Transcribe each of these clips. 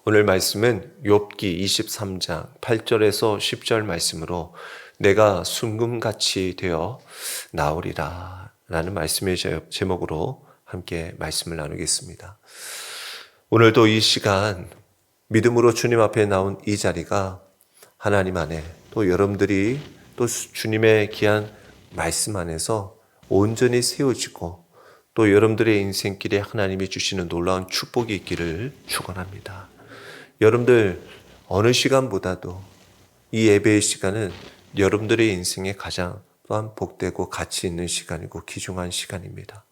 오늘 말씀은 욥기 23장 8절에서 10절 말씀으로 내가 순금같이 되어 나오리라 라는 말씀의 제목으로 함께 말씀을 나누겠습니다. 오늘도 이 시간 믿음으로 주님 앞에 나온 이 자리가 하나님 안에 또 여러분들이 또 주님의 귀한 말씀 안에서 온전히 세워지고 또 여러분들의 인생길에 하나님이 주시는 놀라운 축복이 있기를 축원합니다. 여러분들 어느 시간보다도 이 예배의 시간은 여러분들의 인생에 가장 또한 복되고 가치 있는 시간이고 귀중한 시간입니다.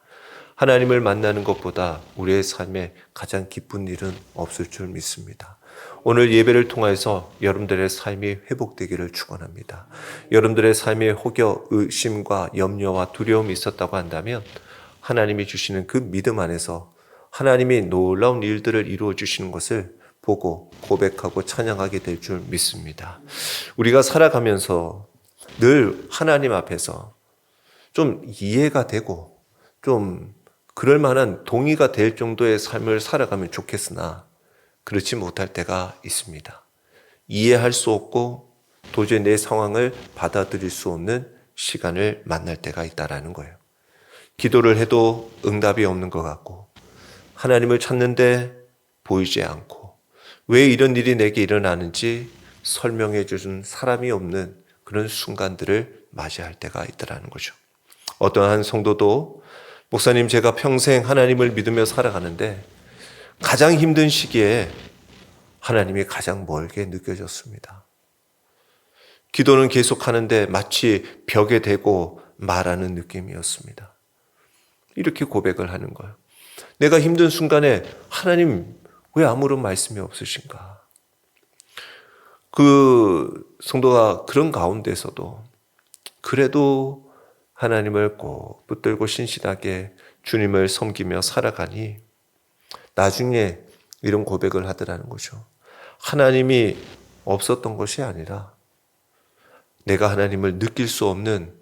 하나님을 만나는 것보다 우리의 삶에 가장 기쁜 일은 없을 줄 믿습니다. 오늘 예배를 통해서 여러분들의 삶이 회복되기를 축원합니다. 여러분들의 삶에 혹여 의심과 염려와 두려움이 있었다고 한다면 하나님이 주시는 그 믿음 안에서 하나님이 놀라운 일들을 이루어 주시는 것을 보고 고백하고 찬양하게 될 줄 믿습니다. 우리가 살아가면서 늘 하나님 앞에서 좀 이해가 되고 좀 그럴 만한 동의가 될 정도의 삶을 살아가면 좋겠으나 그렇지 못할 때가 있습니다. 이해할 수 없고 도저히 내 상황을 받아들일 수 없는 시간을 만날 때가 있다라는 거예요. 기도를 해도 응답이 없는 것 같고 하나님을 찾는데 보이지 않고 왜 이런 일이 내게 일어나는지 설명해 주는 사람이 없는 그런 순간들을 맞이할 때가 있더라는 거죠. 어떤 한 성도도 목사님 제가 평생 하나님을 믿으며 살아가는데 가장 힘든 시기에 하나님이 가장 멀게 느껴졌습니다. 기도는 계속하는데 마치 벽에 대고 말하는 느낌이었습니다. 이렇게 고백을 하는 거예요. 내가 힘든 순간에 하나님 왜 아무런 말씀이 없으신가? 그 성도가 그런 가운데서도 그래도 하나님을 꼭 붙들고 신실하게 주님을 섬기며 살아가니 나중에 이런 고백을 하더라는 거죠. 하나님이 없었던 것이 아니라 내가 하나님을 느낄 수 없는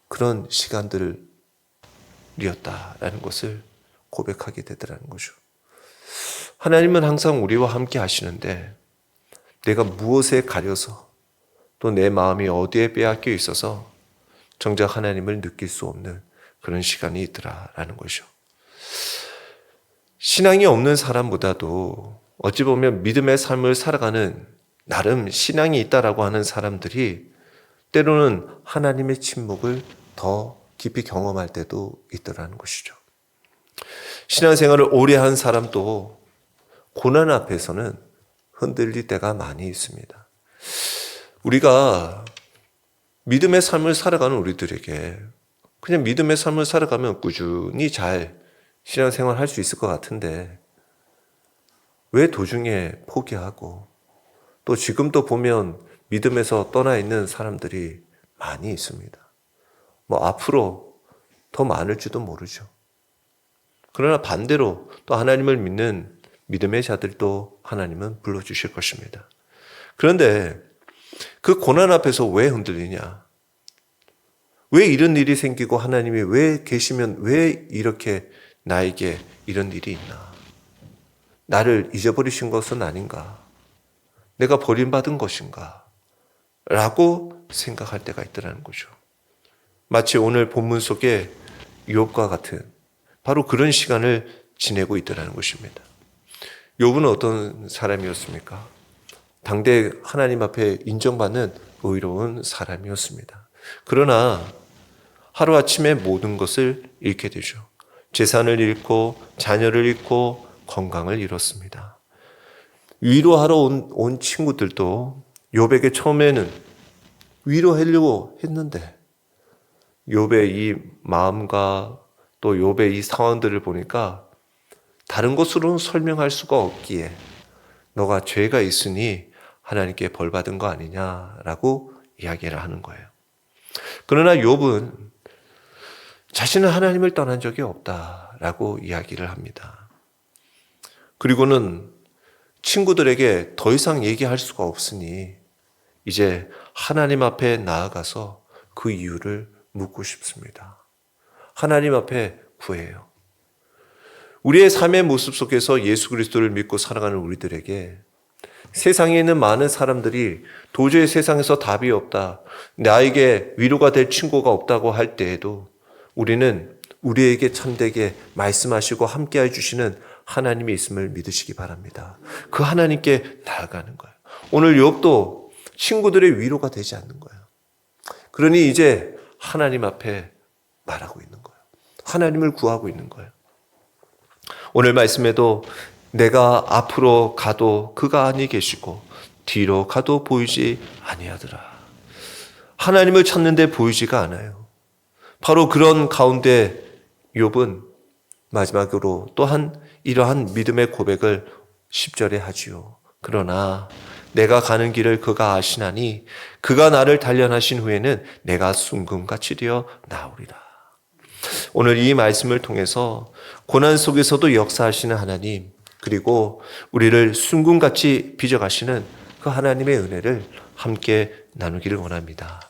그런 시간들이었다라는 것을 고백하게 되더라는 거죠. 하나님은 항상 우리와 함께 하시는데 내가 무엇에 가려서 또 내 마음이 어디에 빼앗겨 있어서 정작 하나님을 느낄 수 없는 그런 시간이 있더라라는 거죠. 신앙이 없는 사람보다도 어찌 보면 믿음의 삶을 살아가는 나름 신앙이 있다라고 하는 사람들이 때로는 하나님의 침묵을 더 깊이 경험할 때도 있더라는 것이죠. 신앙생활을 오래 한 사람도 고난 앞에서는 흔들릴 때가 많이 있습니다. 우리가 믿음의 삶을 살아가는 우리들에게 그냥 믿음의 삶을 살아가면 꾸준히 잘 신앙생활 할 수 있을 것 같은데 왜 도중에 포기하고 또 지금도 보면 믿음에서 떠나 있는 사람들이 많이 있습니다. 앞으로 더 많을지도 모르죠. 그러나 반대로 또 하나님을 믿는 믿음의 자들도 하나님은 불러주실 것입니다. 그런데 그 고난 앞에서 왜 흔들리냐? 왜 이런 일이 생기고 하나님이 왜 계시면 왜 이렇게 나에게 이런 일이 있나? 나를 잊어버리신 것은 아닌가? 내가 버림받은 것인가? 라고 생각할 때가 있더라는 거죠. 마치 오늘 본문 속에 욥과 같은 바로 그런 시간을 지내고 있더라는 것입니다. 욥은 어떤 사람이었습니까? 당대 하나님 앞에 인정받는 의로운 사람이었습니다. 그러나 하루아침에 모든 것을 잃게 되죠. 재산을 잃고 자녀를 잃고 건강을 잃었습니다. 위로하러 온 친구들도 욥에게 처음에는 위로하려고 했는데 욥의 이 마음과 또 욥의 이 상황들을 보니까 다른 것으로는 설명할 수가 없기에 너가 죄가 있으니 하나님께 벌받은 거 아니냐라고 이야기를 하는 거예요. 그러나 욥은 자신은 하나님을 떠난 적이 없다라고 이야기를 합니다. 그리고는 친구들에게 더 이상 얘기할 수가 없으니 이제 하나님 앞에 나아가서 그 이유를 묻고 싶습니다. 하나님 앞에 구해요. 우리의 삶의 모습 속에서 예수 그리스도를 믿고 살아가는 우리들에게 세상에 있는 많은 사람들이 도저히 세상에서 답이 없다, 나에게 위로가 될 친구가 없다고 할 때에도 우리는 우리에게 참되게 말씀하시고 함께해 주시는 하나님이 있음을 믿으시기 바랍니다. 그 하나님께 나아가는 거예요. 오늘 욥도 친구들의 위로가 되지 않는 거예요. 그러니 이제 하나님 앞에 말하고 있는 거예요. 하나님을 구하고 있는 거예요. 오늘 말씀에도 내가 앞으로 가도 그가 아니 계시고 뒤로 가도 보이지 아니하더라. 하나님을 찾는데 보이지가 않아요. 바로 그런 가운데 욥은 마지막으로 또한 이러한 믿음의 고백을 10절에 하지요. 그러나 내가 가는 길을 그가 아시나니 그가 나를 단련하신 후에는 내가 순금같이 되어 나오리라. 오늘 이 말씀을 통해서 고난 속에서도 역사하시는 하나님, 그리고 우리를 순금같이 빚어가시는 그 하나님의 은혜를 함께 나누기를 원합니다.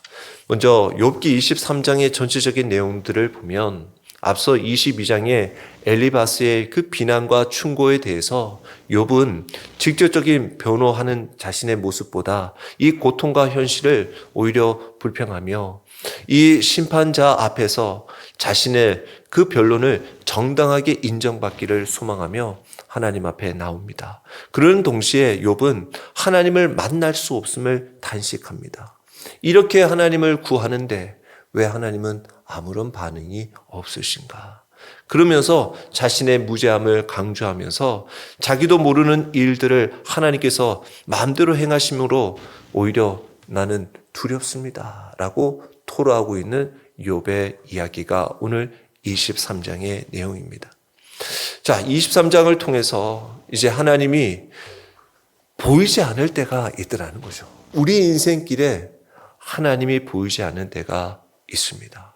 먼저 욥기 23장의 전체적인 내용들을 보면 앞서 22장의 엘리바스의 그 비난과 충고에 대해서 욥은 직접적인 변호하는 자신의 모습보다 이 고통과 현실을 오히려 불평하며 이 심판자 앞에서 자신의 그 변론을 정당하게 인정받기를 소망하며 하나님 앞에 나옵니다. 그런 동시에 욥은 하나님을 만날 수 없음을 단식합니다. 이렇게 하나님을 구하는데 왜 하나님은 아무런 반응이 없으신가? 그러면서 자신의 무죄함을 강조하면서 자기도 모르는 일들을 하나님께서 마음대로 행하심으로 오히려 나는 두렵습니다 라고 토로하고 있는 욥의 이야기가 오늘 23장의 내용입니다. 자, 23장을 통해서 이제 하나님이 보이지 않을 때가 있더라는 거죠. 우리 인생길에 하나님이 보이지 않는 때가 있습니다.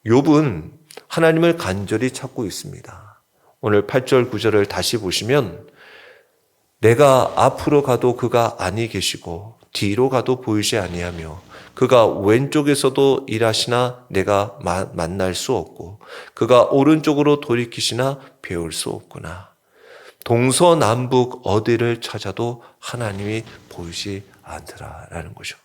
욥은 하나님을 간절히 찾고 있습니다. 오늘 8절 9절을 다시 보시면 내가 앞으로 가도 그가 아니 계시고 뒤로 가도 보이지 아니하며 그가 왼쪽에서도 일하시나 내가 만날 수 없고 그가 오른쪽으로 돌이키시나 배울 수 없구나. 동서남북 어디를 찾아도 하나님이 보이지 않더라라는 거죠.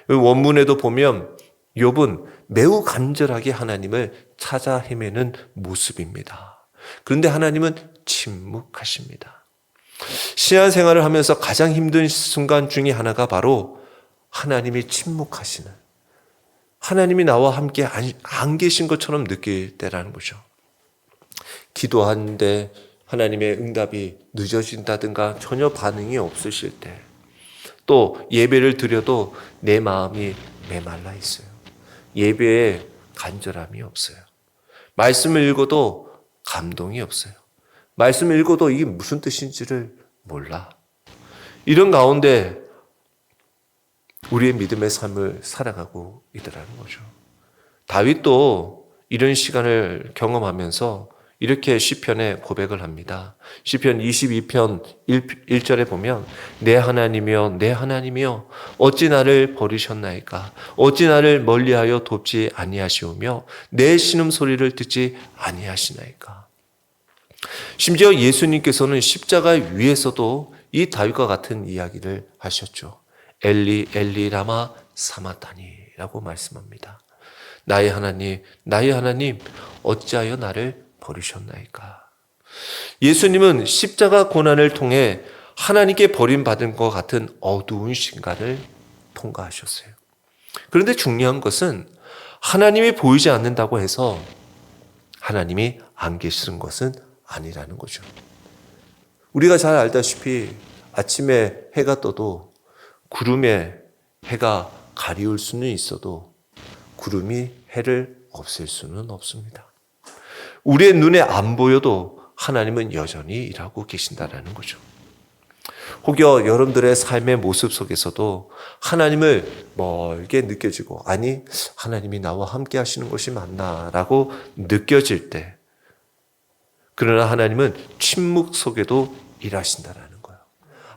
원문에도 보면 욥은 매우 간절하게 하나님을 찾아 헤매는 모습입니다. 그런데 하나님은 침묵하십니다. 신앙생활을 하면서 가장 힘든 순간 중에 하나가 바로 하나님이 침묵하시는, 하나님이 나와 함께 안 계신 것처럼 느낄 때라는 거죠. 기도하는데 하나님의 응답이 늦어진다든가 전혀 반응이 없으실 때, 또 예배를 드려도 내 마음이 메말라 있어요. 예배에 간절함이 없어요. 말씀을 읽어도 감동이 없어요. 말씀을 읽어도 이게 무슨 뜻인지를 몰라. 이런 가운데 우리의 믿음의 삶을 살아가고 있더라는 거죠. 다윗도 이런 시간을 경험하면서 이렇게 시편에 고백을 합니다. 시편 22편 1절에 보면 내 하나님이여 내 하나님이여 어찌 나를 버리셨나이까 어찌 나를 멀리하여 돕지 아니하시오며 내 신음소리를 듣지 아니하시나이까. 심지어 예수님께서는 십자가 위에서도 이 다윗과 같은 이야기를 하셨죠. 엘리 엘리 라마 사마타니라고 말씀합니다. 나의 하나님 어찌하여 나를 버리셨나이까. 예수님은 십자가 고난을 통해 하나님께 버림받은 것 같은 어두운 시간을 통과하셨어요. 그런데 중요한 것은 하나님이 보이지 않는다고 해서 하나님이 안 계시는 것은 아니라는 거죠. 우리가 잘 알다시피 아침에 해가 떠도 구름에 해가 가리울 수는 있어도 구름이 해를 없앨 수는 없습니다. 우리의 눈에 안 보여도 하나님은 여전히 일하고 계신다라는 거죠. 혹여 여러분들의 삶의 모습 속에서도 하나님을 멀게 느껴지고 아니 하나님이 나와 함께 하시는 것이 맞나라고 느껴질 때, 그러나 하나님은 침묵 속에도 일하신다라는 거예요.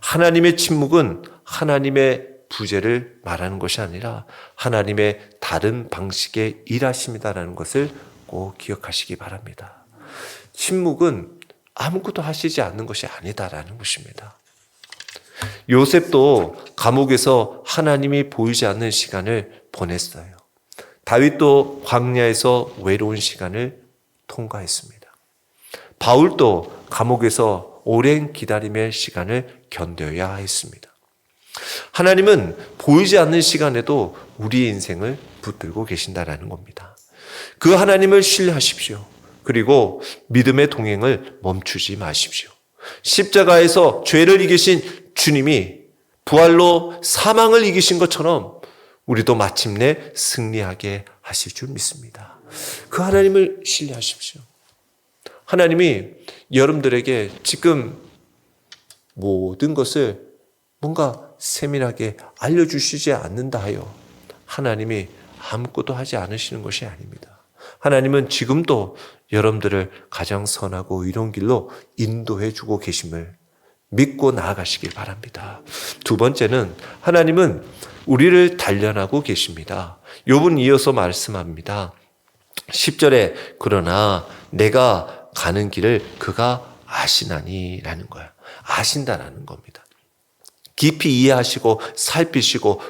하나님의 침묵은 하나님의 부재를 말하는 것이 아니라 하나님의 다른 방식의 일하심이다라는 것을 꼭 기억하시기 바랍니다. 침묵은 아무것도 하시지 않는 것이 아니다라는 것입니다. 요셉도 감옥에서 하나님이 보이지 않는 시간을 보냈어요. 다윗도 광야에서 외로운 시간을 통과했습니다. 바울도 감옥에서 오랜 기다림의 시간을 견뎌야 했습니다. 하나님은 보이지 않는 시간에도 우리의 인생을 붙들고 계신다라는 겁니다. 그 하나님을 신뢰하십시오. 그리고 믿음의 동행을 멈추지 마십시오. 십자가에서 죄를 이기신 주님이 부활로 사망을 이기신 것처럼 우리도 마침내 승리하게 하실 줄 믿습니다. 그 하나님을 신뢰하십시오. 하나님이 여러분들에게 지금 모든 것을 뭔가 세밀하게 알려주시지 않는다 하여 하나님이 아무것도 하지 않으시는 것이 아닙니다. 하나님은 지금도 여러분들을 가장 선하고 이로운 길로 인도해 주고 계심을 믿고 나아가시길 바랍니다. 두 번째는 하나님은 우리를 단련하고 계십니다. 욥은 이어서 말씀합니다. 10절에 그러나 내가 가는 길을 그가 아시나니 라는 거예요. 아신다라는 겁니다. 깊이 이해하시고 살피시고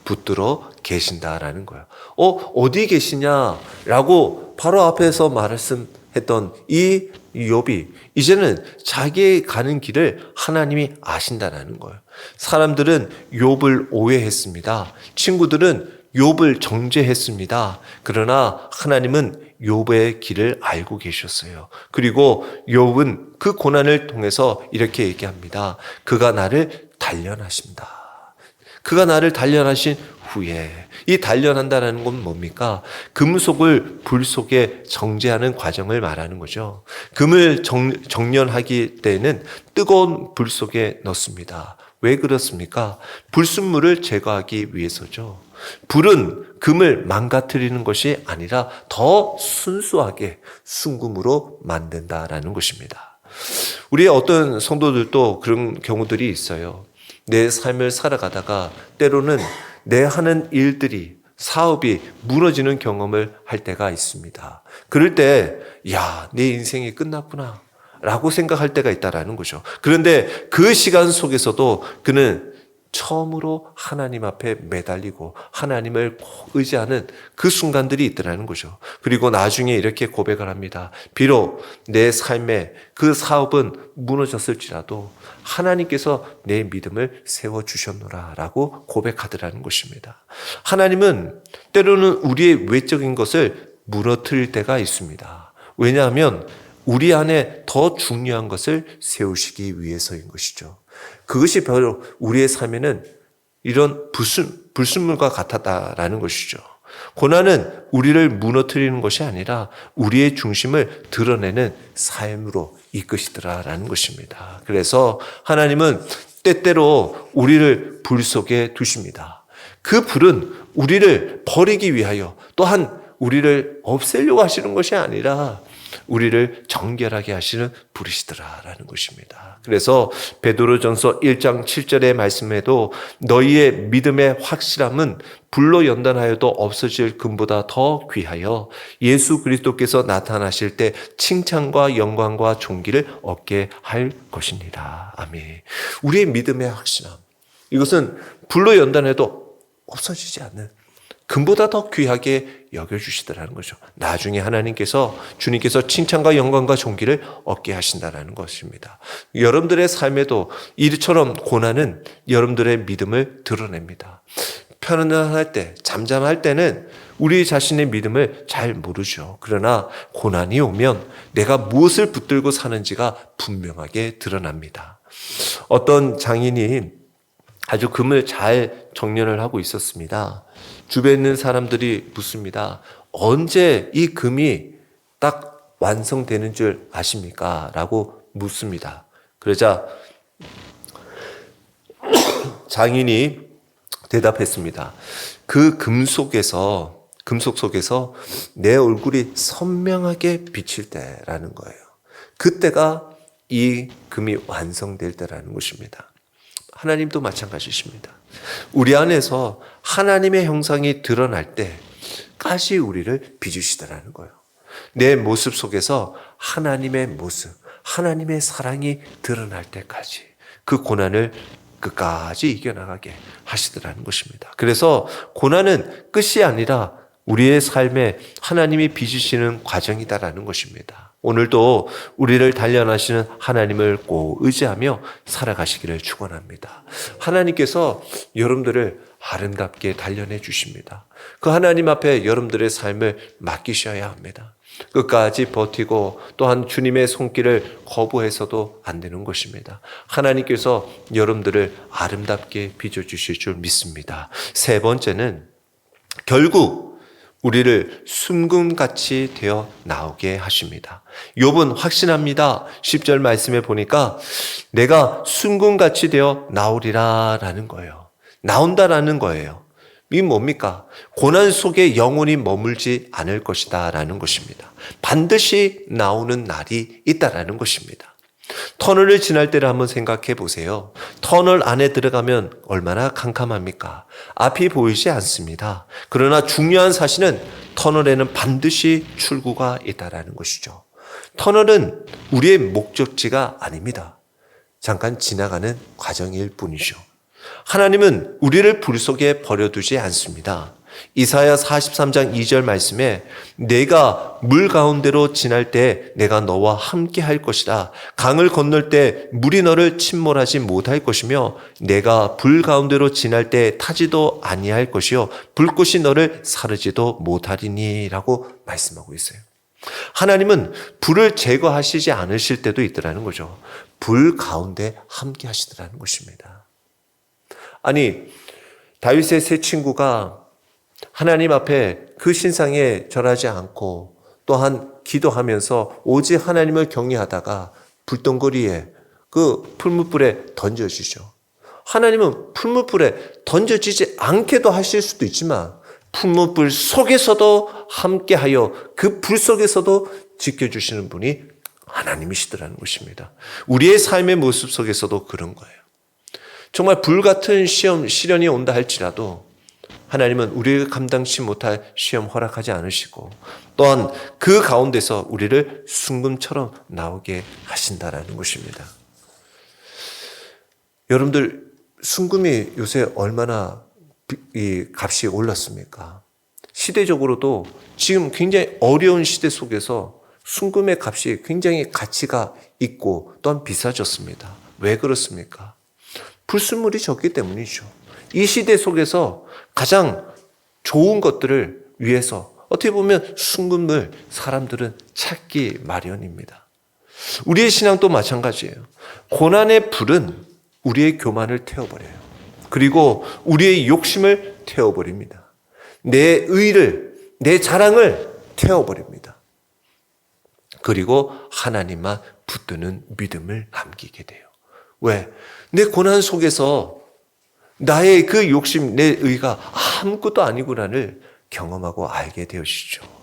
붙들어 계신다라는 거예요. 어디 계시냐라고 바로 앞에서 말씀했던 이 욥이 이제는 자기의 가는 길을 하나님이 아신다라는 거예요. 사람들은 욥을 오해했습니다. 친구들은 욥을 정죄했습니다. 그러나 하나님은 욥의 길을 알고 계셨어요. 그리고 욥은 그 고난을 통해서 이렇게 얘기합니다. 그가 나를 단련하신다. 그가 나를 단련하신 후에, 이 단련한다는 건 뭡니까? 금속을 불 속에 정제하는 과정을 말하는 거죠. 금을 정련하기 때에는 뜨거운 불 속에 넣습니다. 왜 그렇습니까? 불순물을 제거하기 위해서죠. 불은 금을 망가뜨리는 것이 아니라 더 순수하게 순금으로 만든다라는 것입니다. 우리의 어떤 성도들도 그런 경우들이 있어요. 내 삶을 살아가다가 때로는 내 하는 일들이, 사업이 무너지는 경험을 할 때가 있습니다. 그럴 때, 내 인생이 끝났구나 라고 생각할 때가 있다라는 거죠. 그런데 그 시간 속에서도 그는 처음으로 하나님 앞에 매달리고 하나님을 꼭 의지하는 그 순간들이 있더라는 거죠. 그리고 나중에 이렇게 고백을 합니다. 비록 내 삶에 그 사업은 무너졌을지라도 하나님께서 내 믿음을 세워주셨노라 라고 고백하더라는 것입니다. 하나님은 때로는 우리의 외적인 것을 무너뜨릴 때가 있습니다. 왜냐하면 우리 안에 더 중요한 것을 세우시기 위해서인 것이죠. 그것이 바로 우리의 삶에는 이런 불순물과 같았다라는 것이죠. 고난은 우리를 무너뜨리는 것이 아니라 우리의 중심을 드러내는 삶으로 이끄시더라라는 것입니다. 그래서 하나님은 때때로 우리를 불 속에 두십니다. 그 불은 우리를 버리기 위하여, 또한 우리를 없애려고 하시는 것이 아니라 우리를 정결하게 하시는 불이시더라라는 것입니다. 그래서 베드로전서 1장 7절의 말씀에도 너희의 믿음의 확실함은 불로 연단하여도 없어질 금보다 더 귀하여 예수 그리스도께서 나타나실 때 칭찬과 영광과 존귀를 얻게 할 것입니다. 아멘. 우리의 믿음의 확실함, 이것은 불로 연단해도 없어지지 않는, 금보다 더 귀하게 여겨주시더라는 거죠. 나중에 주님께서 칭찬과 영광과 존귀를 얻게 하신다는 것입니다. 여러분들의 삶에도 이처럼 고난은 여러분들의 믿음을 드러냅니다. 편안할 때, 잠잠할 때는 우리 자신의 믿음을 잘 모르죠. 그러나 고난이 오면 내가 무엇을 붙들고 사는지가 분명하게 드러납니다. 어떤 장인이 아주 금을 잘 정련을 하고 있었습니다. 주변에 있는 사람들이 묻습니다. 언제 이 금이 딱 완성되는 줄 아십니까? 라고 묻습니다. 그러자 장인이 대답했습니다. 그 금속 속에서 내 얼굴이 선명하게 비칠 때라는 거예요. 그때가 이 금이 완성될 때라는 것입니다. 하나님도 마찬가지십니다. 우리 안에서 하나님의 형상이 드러날 때까지 우리를 빚으시더라는 거예요. 내 모습 속에서 하나님의 모습, 하나님의 사랑이 드러날 때까지 그 고난을 끝까지 이겨나가게 하시더라는 것입니다. 그래서 고난은 끝이 아니라 우리의 삶에 하나님이 빚으시는 과정이다라는 것입니다. 오늘도 우리를 단련하시는 하나님을 꼭 의지하며 살아가시기를 축원합니다. 하나님께서 여러분들을 아름답게 단련해 주십니다. 그 하나님 앞에 여러분들의 삶을 맡기셔야 합니다. 끝까지 버티고 또한 주님의 손길을 거부해서도 안 되는 것입니다. 하나님께서 여러분들을 아름답게 빚어주실 줄 믿습니다. 세 번째는 결국 우리를 순금같이 되어 나오게 하십니다. 욥은 확신합니다. 10절 말씀에 보니까 내가 순금같이 되어 나오리라 라는 거예요. 나온다라는 거예요. 이게 뭡니까? 고난 속에 영원히 머물지 않을 것이다 라는 것입니다. 반드시 나오는 날이 있다라는 것입니다. 터널을 지날 때를 한번 생각해 보세요. 터널 안에 들어가면 얼마나 캄캄합니까? 앞이 보이지 않습니다. 그러나 중요한 사실은 터널에는 반드시 출구가 있다라는 것이죠. 터널은 우리의 목적지가 아닙니다. 잠깐 지나가는 과정일 뿐이죠. 하나님은 우리를 불 속에 버려두지 않습니다. 이사야 43장 2절 말씀에 내가 물 가운데로 지날 때 내가 너와 함께 할 것이라. 강을 건널 때 물이 너를 침몰하지 못할 것이며 내가 불 가운데로 지날 때 타지도 아니할 것이요 불꽃이 너를 사르지도 못하리니 라고 말씀하고 있어요. 하나님은 불을 제거하시지 않으실 때도 있더라는 거죠. 불 가운데 함께 하시더라는 것입니다. 아니, 다윗의 세 친구가 하나님 앞에 그 신상에 절하지 않고 또한 기도하면서 오직 하나님을 경외하다가 불덩거리에 그 풀무불에 던져지죠. 하나님은 풀무불에 던져지지 않게도 하실 수도 있지만 풀무불 속에서도 함께하여 그 불 속에서도 지켜주시는 분이 하나님이시더라는 것입니다. 우리의 삶의 모습 속에서도 그런 거예요. 정말 불같은 시련이 온다 할지라도 하나님은 우리를 감당치 못할 시험 허락하지 않으시고 또한 그 가운데서 우리를 순금처럼 나오게 하신다라는 것입니다. 여러분들 순금이 요새 얼마나 이 값이 올랐습니까? 시대적으로도 지금 굉장히 어려운 시대 속에서 순금의 값이 굉장히 가치가 있고 또한 비싸졌습니다. 왜 그렇습니까? 불순물이 적기 때문이죠. 이 시대 속에서 가장 좋은 것들을 위해서 어떻게 보면 순금을 사람들은 찾기 마련입니다. 우리의 신앙도 마찬가지예요. 고난의 불은 우리의 교만을 태워버려요. 그리고 우리의 욕심을 태워버립니다. 내 의를, 내 자랑을 태워버립니다. 그리고 하나님만 붙드는 믿음을 남기게 돼요. 왜? 내 고난 속에서 나의 그 욕심, 내 의가 아무것도 아니구나를 경험하고 알게 되시죠.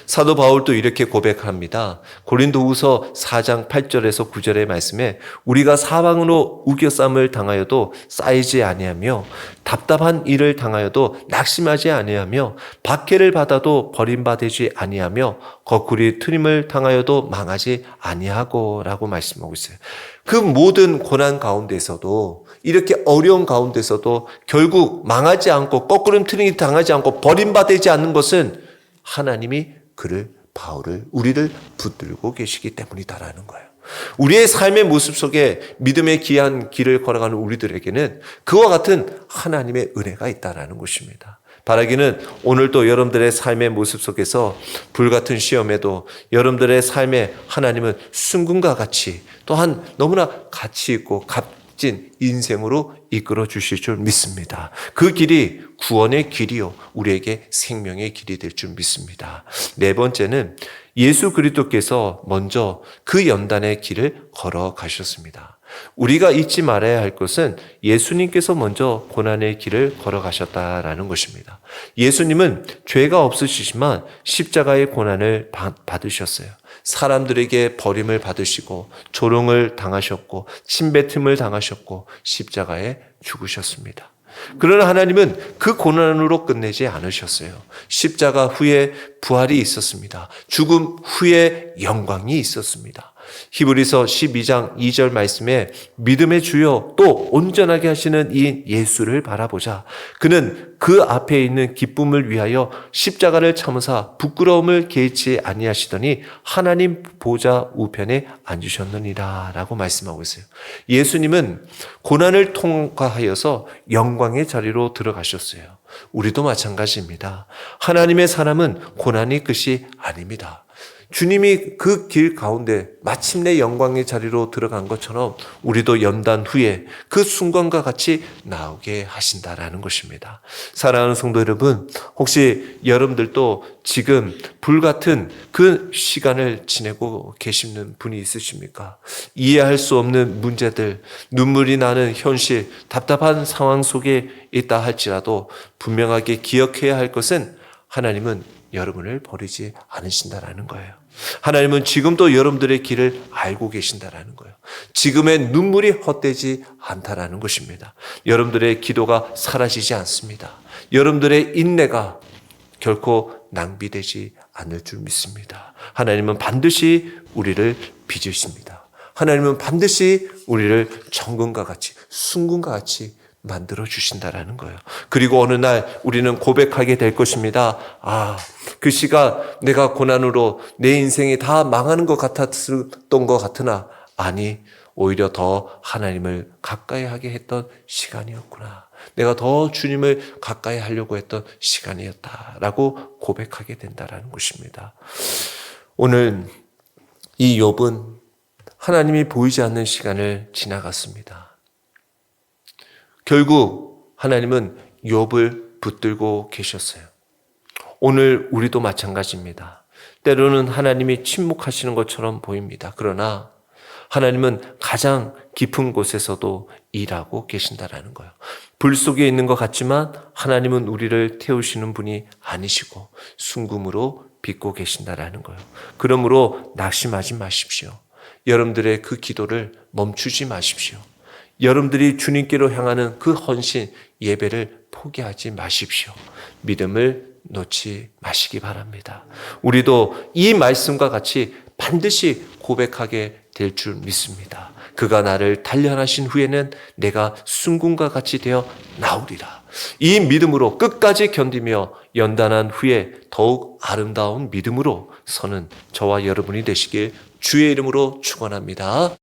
사도 바울도 이렇게 고백합니다. 고린도후서 4장 8절에서 9절의 말씀에 우리가 사방으로 우겨쌈을 당하여도 쌓이지 아니하며 답답한 일을 당하여도 낙심하지 아니하며 박해를 받아도 버림받지 아니하며 거꾸리 트림을 당하여도 망하지 아니하고 라고 말씀하고 있어요. 그 모든 고난 가운데서도 이렇게 어려운 가운데서도 결국 망하지 않고 거꾸름 트림이 당하지 않고 버림받지 않는 것은 하나님이 바울을 우리를 붙들고 계시기 때문이다라는 거예요. 우리의 삶의 모습 속에 믿음의 귀한 길을 걸어가는 우리들에게는 그와 같은 하나님의 은혜가 있다라는 것입니다. 바라기는 오늘도 여러분들의 삶의 모습 속에서 불같은 시험에도 여러분들의 삶에 하나님은 순금과 같이 또한 너무나 가치 있고 값진 인생으로 이끌어 주실 줄 믿습니다. 그 길이 구원의 길이요 우리에게 생명의 길이 될 줄 믿습니다. 네 번째는 예수 그리스도께서 먼저 그 연단의 길을 걸어가셨습니다. 우리가 잊지 말아야 할 것은 예수님께서 먼저 고난의 길을 걸어가셨다라는 것입니다. 예수님은 죄가 없으시지만 십자가의 고난을 받으셨어요. 사람들에게 버림을 받으시고 조롱을 당하셨고 침뱉음을 당하셨고 십자가에 죽으셨습니다. 그러나 하나님은 그 고난으로 끝내지 않으셨어요. 십자가 후에 부활이 있었습니다. 죽음 후에 영광이 있었습니다. 히브리서 12장 2절 말씀에 믿음의 주요 또 온전하게 하시는 이 예수를 바라보자. 그는 그 앞에 있는 기쁨을 위하여 십자가를 참으사 부끄러움을 개의치 아니하시더니 하나님 보좌 우편에 앉으셨느니라 라고 말씀하고 있어요. 예수님은 고난을 통과하여서 영광의 자리로 들어가셨어요. 우리도 마찬가지입니다. 하나님의 사람은 고난이 끝이 아닙니다. 주님이 그 길 가운데 마침내 영광의 자리로 들어간 것처럼 우리도 연단 후에 그 순간과 같이 나오게 하신다라는 것입니다. 사랑하는 성도 여러분, 혹시 여러분들도 지금 불같은 그 시간을 지내고 계시는 분이 있으십니까? 이해할 수 없는 문제들, 눈물이 나는 현실, 답답한 상황 속에 있다 할지라도 분명하게 기억해야 할 것은 하나님은 여러분을 버리지 않으신다라는 거예요. 하나님은 지금도 여러분들의 길을 알고 계신다라는 거예요. 지금의 눈물이 헛되지 않다라는 것입니다. 여러분들의 기도가 사라지지 않습니다. 여러분들의 인내가 결코 낭비되지 않을 줄 믿습니다. 하나님은 반드시 우리를 빚으십니다. 하나님은 반드시 우리를 정금과 같이, 순금과 같이 만들어 주신다라는 거예요. 그리고 어느 날 우리는 고백하게 될 것입니다. 그 시간 내가 고난으로 내 인생이 다 망하는 것 같았던 것 같으나 아니, 오히려 더 하나님을 가까이 하게 했던 시간이었구나. 내가 더 주님을 가까이 하려고 했던 시간이었다라고 고백하게 된다라는 것입니다. 오늘 이 욥은 하나님이 보이지 않는 시간을 지나갔습니다. 결국 하나님은 욥을 붙들고 계셨어요. 오늘 우리도 마찬가지입니다. 때로는 하나님이 침묵하시는 것처럼 보입니다. 그러나 하나님은 가장 깊은 곳에서도 일하고 계신다라는 거예요. 불 속에 있는 것 같지만 하나님은 우리를 태우시는 분이 아니시고 순금으로 빚고 계신다라는 거예요. 그러므로 낙심하지 마십시오. 여러분들의 그 기도를 멈추지 마십시오. 여러분들이 주님께로 향하는 그 헌신 예배를 포기하지 마십시오. 믿음을 놓지 마시기 바랍니다. 우리도 이 말씀과 같이 반드시 고백하게 될 줄 믿습니다. 그가 나를 단련하신 후에는 내가 순금과 같이 되어 나오리라. 이 믿음으로 끝까지 견디며 연단한 후에 더욱 아름다운 믿음으로 서는 저와 여러분이 되시길 주의 이름으로 축원합니다.